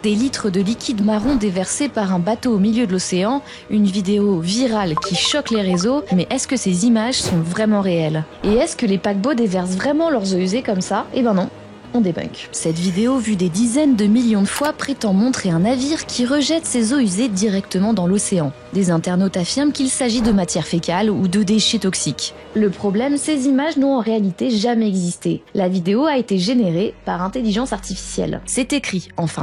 Des litres de liquide marron déversés par un bateau au milieu de l'océan, une vidéo virale qui choque les réseaux, mais est-ce que ces images sont vraiment réelles? Et est-ce que les paquebots déversent vraiment leurs eaux usées comme ça? Eh ben non. On débunk. Cette vidéo, vue des dizaines de millions de fois, prétend montrer un navire qui rejette ses eaux usées directement dans l'océan. Des internautes affirment qu'il s'agit de matière fécale ou de déchets toxiques. Le problème, ces images n'ont en réalité jamais existé. La vidéo a été générée par intelligence artificielle. C'est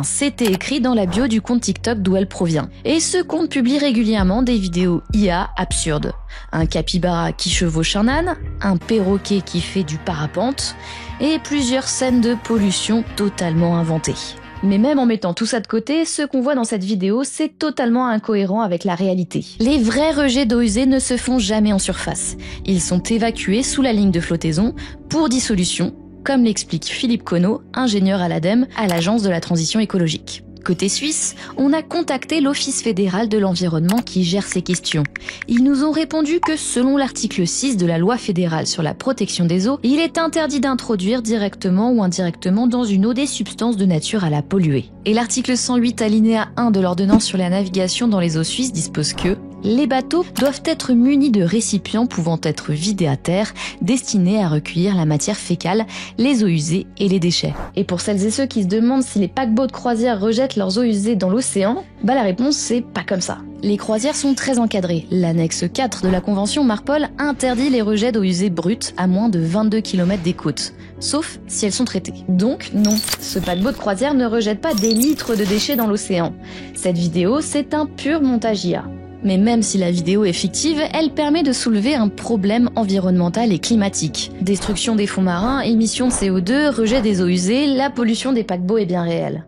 c'était écrit dans la bio du compte TikTok d'où elle provient. Et ce compte publie régulièrement des vidéos IA absurdes. Un capybara qui chevauche un âne, un perroquet qui fait du parapente, et plusieurs scènes de pollution totalement inventées. Mais même en mettant tout ça de côté, ce qu'on voit dans cette vidéo, c'est totalement incohérent avec la réalité. Les vrais rejets d'eau usée ne se font jamais en surface. Ils sont évacués sous la ligne de flottaison pour dissolution, comme l'explique Philippe Conneau, ingénieur à l'ADEME, à l'Agence de la transition écologique. Côté suisse, on a contacté l'Office fédéral de l'environnement qui gère ces questions. Ils nous ont répondu que selon l'article 6 de la loi fédérale sur la protection des eaux, il est interdit d'introduire directement ou indirectement dans une eau des substances de nature à la polluer. Et l'article 108 alinéa 1 de l'ordonnance sur la navigation dans les eaux suisses dispose que les bateaux doivent être munis de récipients pouvant être vidés à terre, destinés à recueillir la matière fécale, les eaux usées et les déchets. Et pour celles et ceux qui se demandent si les paquebots de croisière rejettent leurs eaux usées dans l'océan, la réponse c'est pas comme ça. Les croisières sont très encadrées. L'annexe 4 de la convention Marpol interdit les rejets d'eau usée brute à moins de 22 km des côtes, sauf si elles sont traitées. Donc non, ce paquebot de croisière ne rejette pas des litres de déchets dans l'océan. Cette vidéo, c'est un pur montage IA. Mais même si la vidéo est fictive, elle permet de soulever un problème environnemental et climatique. Destruction des fonds marins, émissions de CO2, rejet des eaux usées, la pollution des paquebots est bien réelle.